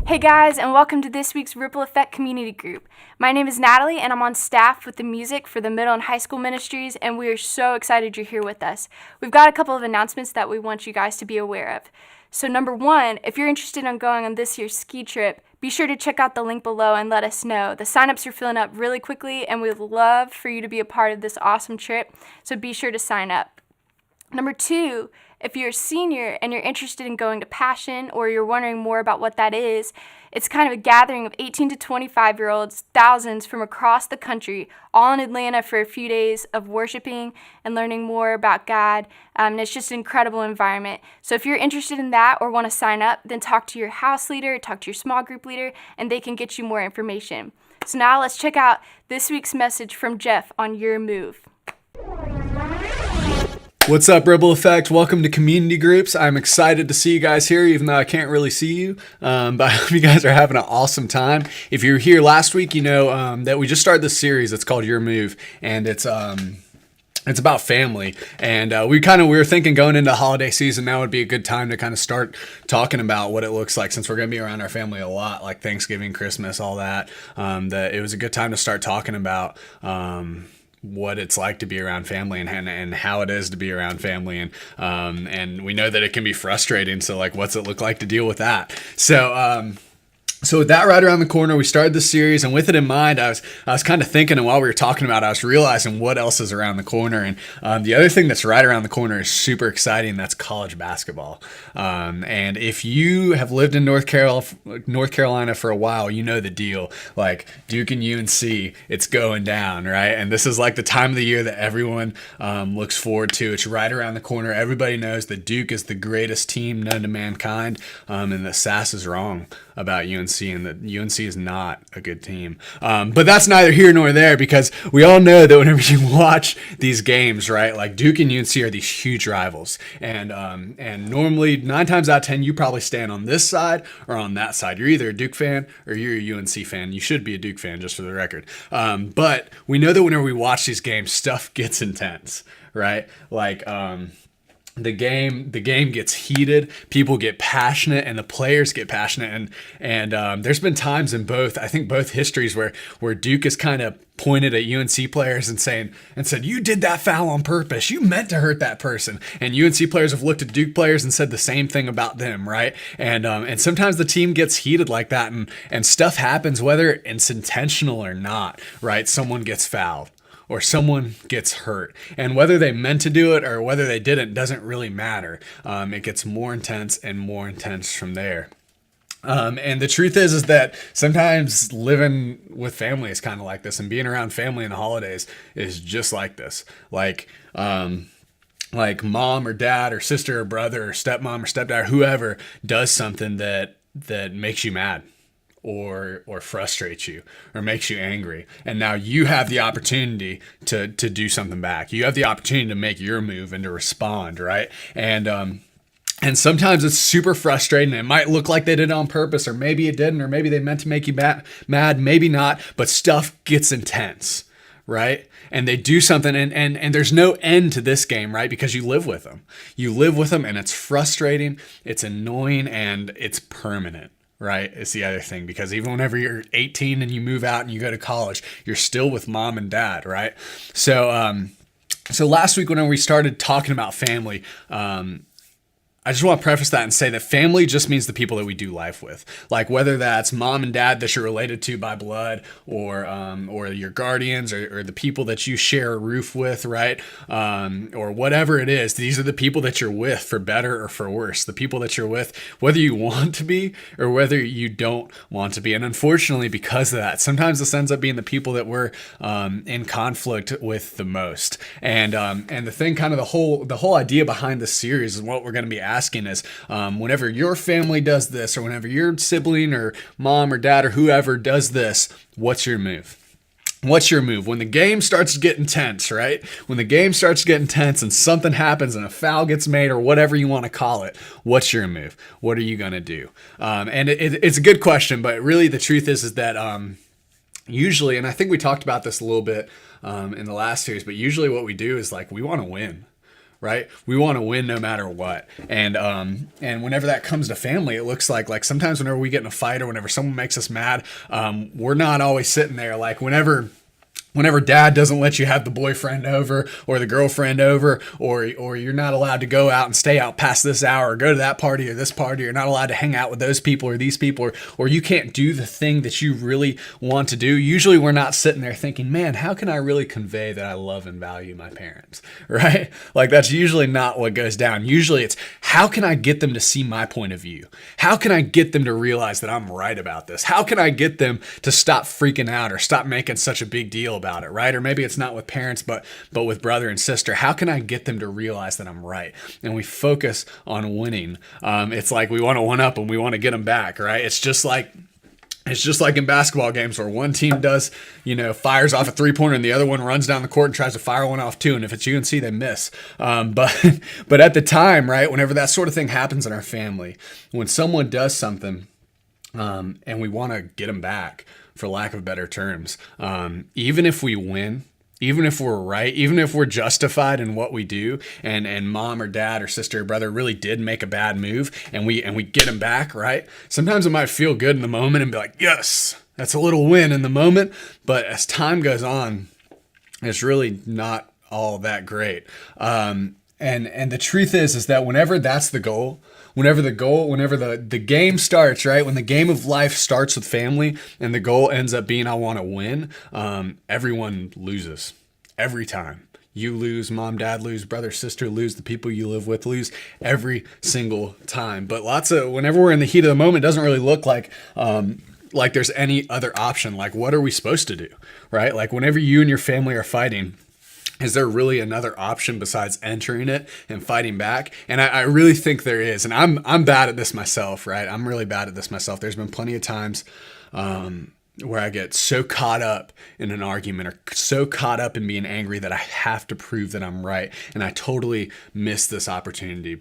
Hey guys, and welcome to this week's Ripple Effect Community Group. My name is Natalie, and I'm on staff with the music for the middle and high school ministries, and we are so excited you're here with us. We've got a couple of announcements that we want you guys to be aware of. So number one, if you're interested in going on this year's ski trip, be sure to check out the link below and let us know. The signups are filling up really quickly, and we'd love for you to be a part of this awesome trip, so be sure to sign up. Number two, if you're a senior and you're interested in going to Passion or you're wondering more about what that is, it's kind of a gathering of 18 to 25-year-olds, thousands from across the country, all in Atlanta for a few days of worshiping and learning more about God. And it's just an incredible environment. So if you're interested in that or want to sign up, then talk to your house leader, talk to your small group leader, and they can get you more information. So now let's check out this week's message from Jeff on Your Move. What's up, Ripple Effect? Welcome to Community Groups. I'm excited to see you guys here, even though I can't really see you. But I hope you guys are having an awesome time. If you were here last week, you know that we just started this series. It's called Your Move, and it's about family. And we were thinking going into holiday season, now would be a good time to kind of start talking about what it looks like, since we're going to be around our family a lot, like Thanksgiving, Christmas, all that. That it was a good time to start talking about what it's like to be around family and how it is to be around family. And we know that it can be frustrating. So like, what's it look like to deal with that? So with that right around the corner, we started this series, and with it in mind, I was kind of thinking, and while we were talking about it, I was realizing what else is around the corner. And the other thing that's right around the corner is super exciting. That's college basketball. And if you have lived in North Carolina for a while, you know the deal. Like Duke and UNC, it's going down, right? And this is like the time of the year that everyone looks forward to. It's right around the corner. Everybody knows that Duke is the greatest team known to mankind, and that Sass is wrong about UNC, and that UNC is not a good team. But that's neither here nor there, because we all know that whenever you watch these games, right, like Duke and UNC are these huge rivals. And normally 9 times out of 10, you probably stand on this side or on that side. You're either a Duke fan or you're a UNC fan. You should be a Duke fan, just for the record. But we know that whenever we watch these games, stuff gets intense, right? Like, the game gets heated, people get passionate, and the players get passionate. And there's been times in both histories where Duke has kind of pointed at UNC players and said, you did that foul on purpose. You meant to hurt that person. And UNC players have looked at Duke players and said the same thing about them, right? And sometimes the team gets heated like that, and stuff happens, whether it's intentional or not, right? Someone gets fouled, or someone gets hurt. And whether they meant to do it or whether they didn't doesn't really matter. It gets more intense and more intense from there. And the truth is that sometimes living with family is kind of like this, and being around family in the holidays is just like this. Like mom or dad or sister or brother or stepmom or stepdad, whoever does something that makes you mad, or frustrates you, or makes you angry. And now you have the opportunity to do something back. You have the opportunity to make your move and to respond, right? And sometimes it's super frustrating. It might look like they did it on purpose, or maybe it didn't, or maybe they meant to make you mad, maybe not, but stuff gets intense, right? And they do something, and there's no end to this game, right? Because you live with them. You live with them, and it's frustrating, it's annoying, and it's permanent. Right, is the other thing, because even whenever you're 18 and you move out and you go to college, you're still with mom and dad, right? So last week when we started talking about family, I just want to preface that and say that family just means the people that we do life with. Like whether that's mom and dad that you're related to by blood, or your guardians, or the people that you share a roof with, right? Or whatever it is, these are the people that you're with, for better or for worse. The people that you're with, whether you want to be or whether you don't want to be. And unfortunately, because of that, sometimes this ends up being the people that we're in conflict with the most. And the thing, kind of the whole idea behind this series, is what we're going to be asking is, whenever your family does this, or whenever your sibling or mom or dad or whoever does this, what's your move? What's your move? When the game starts to get intense, right? When the game starts to get intense and something happens and a foul gets made, or whatever you want to call it, what's your move? What are you going to do? And it's a good question, but really the truth is that usually, and I think we talked about this a little bit in the last series, but usually what we do is, like, we want to win. right? We want to win no matter what. And whenever that comes to family, it looks like sometimes whenever we get in a fight or whenever someone makes us mad, we're not always sitting there. Like whenever dad doesn't let you have the boyfriend over or the girlfriend over, or you're not allowed to go out and stay out past this hour or go to that party or this party, you're not allowed to hang out with those people or these people, or you can't do the thing that you really want to do. Usually we're not sitting there thinking, man, how can I really convey that I love and value my parents, right? Like that's usually not what goes down. Usually it's, how can I get them to see my point of view? How can I get them to realize that I'm right about this? How can I get them to stop freaking out or stop making such a big deal about it, right? Or maybe it's not with parents, but with brother and sister. How can I get them to realize that I'm right? And we focus on winning. It's like we want to one up and we want to get them back, right? It's just like in basketball games where one team does, fires off a 3-pointer and the other one runs down the court and tries to fire one off too. And if it's UNC, they miss. But at the time, right, whenever that sort of thing happens in our family, when someone does something and we want to get them back, for lack of better terms, even if we win, even if we're right, even if we're justified in what we do, and mom or dad or sister or brother really did make a bad move, and we get them back, right? Sometimes it might feel good in the moment and be like, yes, that's a little win in the moment. But as time goes on, it's really not all that great. And the truth is that whenever that's the goal, whenever the game starts, right? When the game of life starts with family and the goal ends up being, I want to win, everyone loses every time. You lose, mom, dad lose, brother, sister lose, the people you live with lose every single time. But whenever we're in the heat of the moment, it doesn't really look like there's any other option. Like, what are we supposed to do, right? Like whenever you and your family are fighting, is there really another option besides entering it and fighting back? And I really think there is. And I'm bad at this myself, right? I'm really bad at this myself. There's been plenty of times where I get so caught up in an argument or so caught up in being angry that I have to prove that I'm right. And I totally miss this opportunity.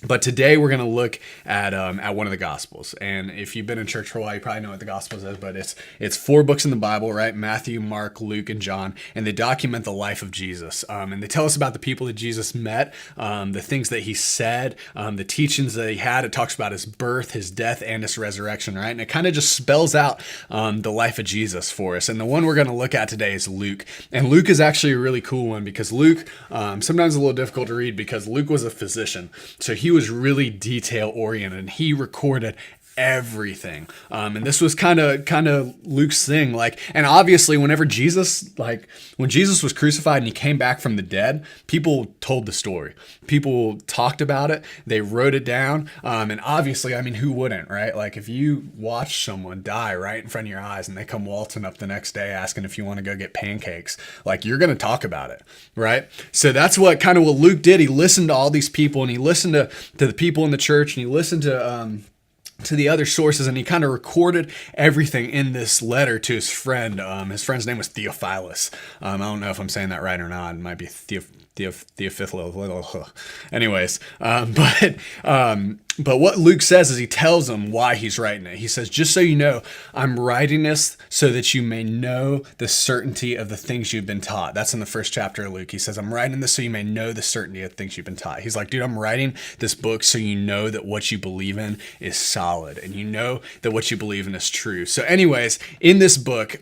But today we're going to look at one of the Gospels. And if you've been in church for a while, you probably know what the Gospels is, but it's 4 books in the Bible, right? Matthew, Mark, Luke, and John. And they document the life of Jesus. And they tell us about the people that Jesus met, the things that he said, the teachings that he had. It talks about his birth, his death, and his resurrection, right? And it kind of just spells out the life of Jesus for us. And the one we're going to look at today is Luke. And Luke is actually a really cool one because Luke, sometimes a little difficult to read because Luke was a physician. So he was really detail oriented and he recorded everything. And this was kind of Luke's thing. And obviously when Jesus was crucified and he came back from the dead, people told the story. People talked about it. They wrote it down. And obviously, who wouldn't, right? Like if you watch someone die right in front of your eyes and they come waltzing up the next day asking if you want to go get pancakes, like you're going to talk about it, right? So that's what Luke did. He listened to all these people and he listened to the people in the church and he listened to the other sources, and he kind of recorded everything in this letter to his friend. His friend's name was Theophilus. I don't know if I'm saying that right or not. It might be Theophilus. Anyways, but what Luke says is he tells them why he's writing it. He says, just so you know, I'm writing this so that you may know the certainty of the things you've been taught. That's in the first chapter of Luke. He says, I'm writing this so you may know the certainty of things you've been taught. He's like, dude, I'm writing this book so you know that what you believe in is solid and you know that what you believe in is true. So anyways, in this book,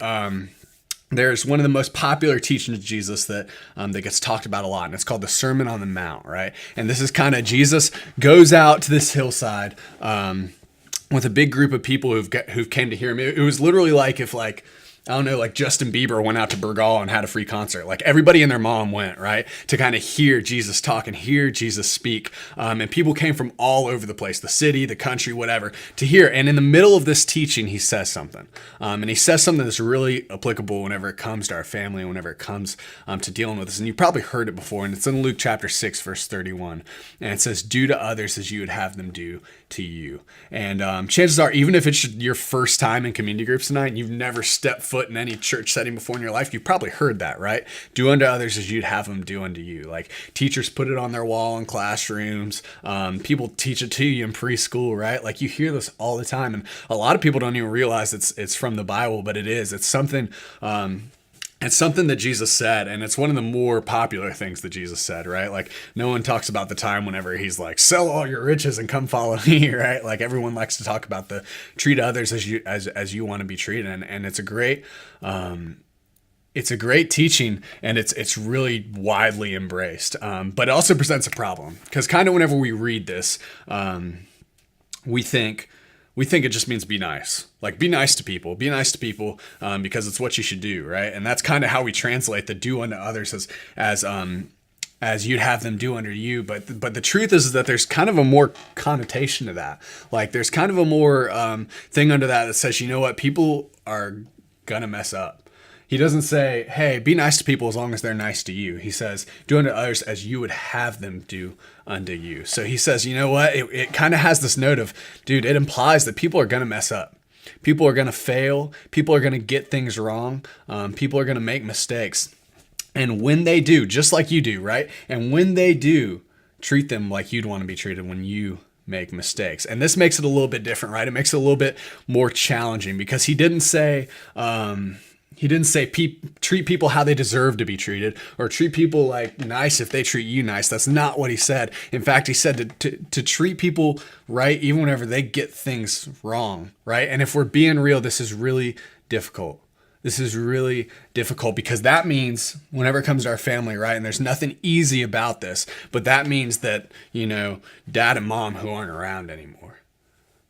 there's one of the most popular teachings of Jesus that gets talked about a lot, and it's called the Sermon on the Mount, right? And this is kind of Jesus goes out to this hillside with a big group of people who've came to hear him. It was literally like if I don't know, like Justin Bieber went out to Bergall and had a free concert. Like everybody and their mom went, right? To kind of hear Jesus talk and hear Jesus speak. And people came from all over the place, the city, the country, whatever, to hear. And in the middle of this teaching, he says something. And he says something that's really applicable whenever it comes to our family, whenever it comes to dealing with this. And you probably heard it before. And it's in Luke chapter 6, verse 31. And it says, do to others as you would have them do to you. And chances are, even if it's your first time in community groups tonight and you've never stepped foot in any church setting before in your life, you've probably heard that, right? Do unto others as you'd have them do unto you. Like teachers put it on their wall in classrooms. People teach it to you in preschool, right? Like you hear this all the time. And a lot of people don't even realize it's from the Bible, but it is. It's something It's something that Jesus said, and it's one of the more popular things that Jesus said, right? Like, no one talks about the time whenever he's like, sell all your riches and come follow me, right? Like, everyone likes to talk about the treat others as you want to be treated. And it's a great teaching, and it's really widely embraced. But it also presents a problem, because kind of whenever we read this, we think it just means be nice. Like, be nice to people, because it's what you should do, right? And that's kind of how we translate the do unto others as you'd have them do unto you. But the truth is that there's kind of a more connotation to that. Like, there's kind of a more thing under that says, you know what, people are gonna mess up. He doesn't say, hey, be nice to people as long as they're nice to you. He says, do unto others as you would have them do unto you. So he says, you know what? It kind of has this note of, dude, it implies that people are going to mess up. People are going to fail. People are going to get things wrong. People are going to make mistakes. And when they do, just like you do, right? And when they do, treat them like you'd want to be treated when you make mistakes. And this makes it a little bit different, right? It makes it a little bit more challenging, because he didn't say, treat people how they deserve to be treated, or treat people like nice if they treat you nice. That's not what he said. In fact, he said to treat people right even whenever they get things wrong, right? And if we're being real, this is really difficult. This is really difficult, because that means whenever it comes to our family, right? And there's nothing easy about this, but that means that, dad and mom who aren't around anymore,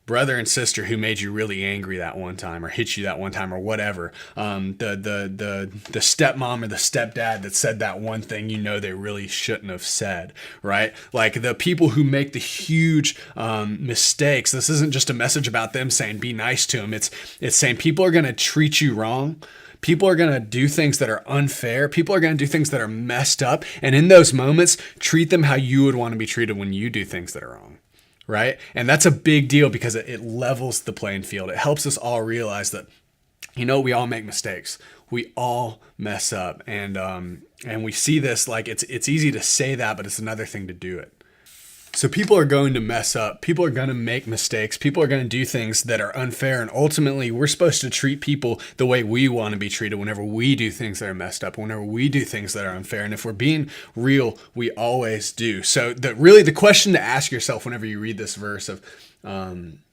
brother and sister who made you really angry that one time, or hit you that one time, or whatever. The stepmom or the stepdad that said that one thing they really shouldn't have said, right? Like, the people who make the huge mistakes. This isn't just a message about them saying be nice to them. It's saying people are going to treat you wrong. People are going to do things that are unfair. People are going to do things that are messed up. And in those moments, treat them how you would want to be treated when you do things that are wrong. Right? And that's a big deal, because it levels the playing field. It helps us all realize that, we all make mistakes. We all mess up. And we see this, like, it's easy to say that, but it's another thing to do it. So people are going to mess up. People are going to make mistakes. People are going to do things that are unfair. And ultimately, we're supposed to treat people the way we want to be treated whenever we do things that are messed up, whenever we do things that are unfair. And if we're being real, we always do. So the question to ask yourself whenever you read this verse of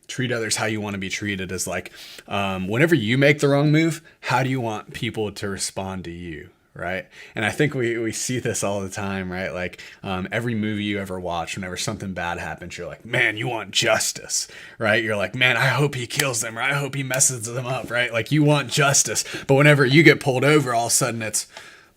treat others how you want to be treated is like, whenever you make the wrong move, how do you want people to respond to you? Right. And I think we see this all the time, right? Like, every movie you ever watch, whenever something bad happens, you're like, man, you want justice, right? You're like, man, I hope he kills them, or I hope he messes them up, right? Like, you want justice. But whenever you get pulled over, all of a sudden it's,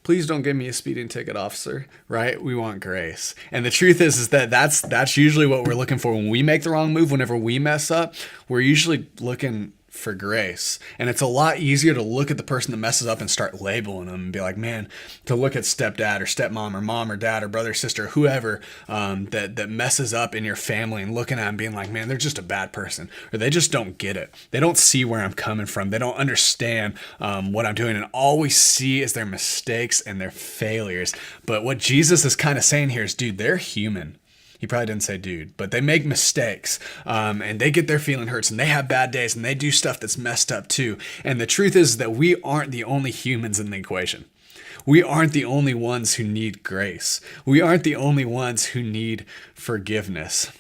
please don't give me a speeding ticket, officer, right? We want grace. And the truth is that that's usually what we're looking for when we make the wrong move. Whenever we mess up, we're usually looking for grace. And it's a lot easier to look at the person that messes up and start labeling them and be like, man, to look at stepdad or stepmom or mom or dad or brother, sister, whoever that messes up in your family, and looking at them being like, man, they're just a bad person, or they just don't get it. They don't see where I'm coming from. They don't understand what I'm doing. And all we see is their mistakes and their failures. But what Jesus is kind of saying here is, dude, they're human. He probably didn't say dude, but they make mistakes, and they get their feeling hurts, and they have bad days, and they do stuff that's messed up too. And the truth is that we aren't the only humans in the equation. We aren't the only ones who need grace. We aren't the only ones who need forgiveness.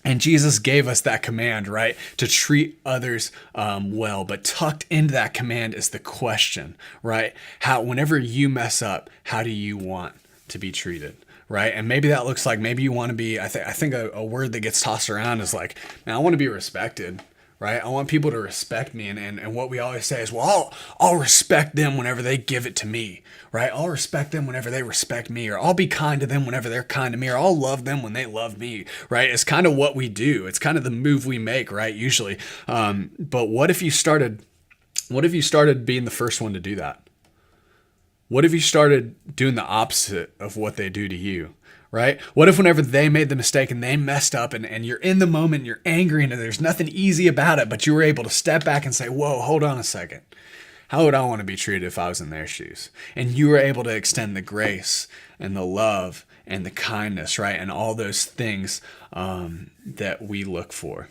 And Jesus gave us that command, right, to treat others well. But tucked into that command is the question, right? Whenever you mess up, how do you want to be treated? Right. And maybe that looks like, maybe you want to be, I think a word that gets tossed around is like, man, I want to be respected. Right. I want people to respect me. And what we always say is, well, I'll respect them whenever they give it to me. Right. I'll respect them whenever they respect me, or I'll be kind to them whenever they're kind to me, or I'll love them when they love me. Right. It's kind of what we do. It's kind of the move we make. Right. Usually. But what if you started being the first one to do that? What if you started doing the opposite of what they do to you, right? What if whenever they made the mistake and they messed up, and you're in the moment, you're angry, and there's nothing easy about it, but you were able to step back and say, whoa, hold on a second. How would I want to be treated if I was in their shoes? And you were able to extend the grace and the love and the kindness, right? And all those things that we look for.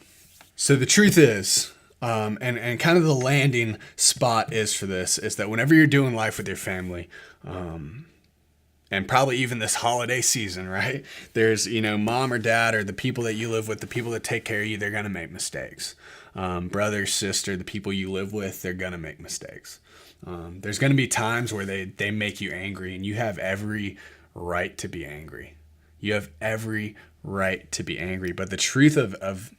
So the truth is, And kind of the landing spot is for this is that whenever you're doing life with your family, and probably even this holiday season, right? There's, mom or dad or the people that you live with, the people that take care of you, they're going to make mistakes. Brother, sister, the people you live with, they're going to make mistakes. There's going to be times where they make you angry, and you have every right to be angry. You have every right to be angry. But the truth of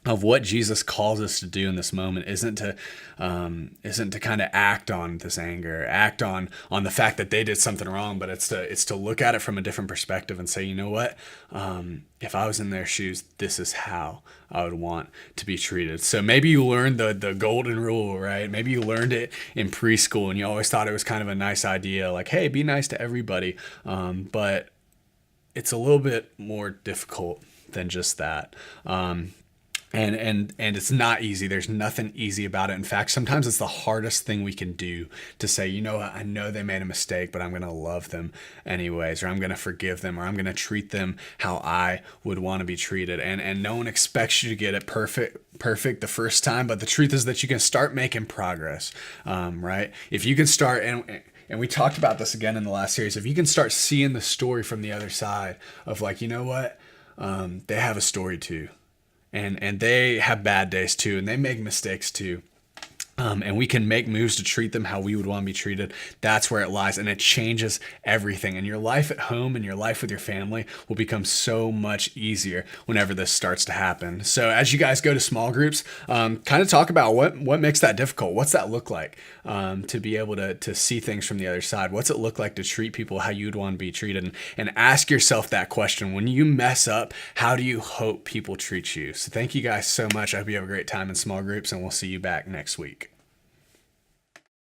what Jesus calls us to do in this moment isn't to kind of act on this anger, act on the fact that they did something wrong, but it's to look at it from a different perspective and say, you know what, if I was in their shoes, this is how I would want to be treated. So maybe you learned the golden rule, right? Maybe you learned it in preschool and you always thought it was kind of a nice idea, like, hey, be nice to everybody, but it's a little bit more difficult than just that. And it's not easy. There's nothing easy about it. In fact, sometimes it's the hardest thing we can do to say, you know what, I know they made a mistake, but I'm going to love them anyways, or I'm going to forgive them, or I'm going to treat them how I would want to be treated. And no one expects you to get it perfect the first time, but the truth is that you can start making progress, right? If you can start, and we talked about this again in the last series, if you can start seeing the story from the other side of like, you know what, they have a story too. And they have bad days too, and they make mistakes too. And we can make moves to treat them how we would want to be treated. That's where it lies. And it changes everything. And your life at home and your life with your family will become so much easier whenever this starts to happen. So as you guys go to small groups, kind of talk about what makes that difficult. What's that look like to be able to see things from the other side? What's it look like to treat people how you'd want to be treated? And ask yourself that question. When you mess up, how do you hope people treat you? So thank you guys so much. I hope you have a great time in small groups, and we'll see you back next week.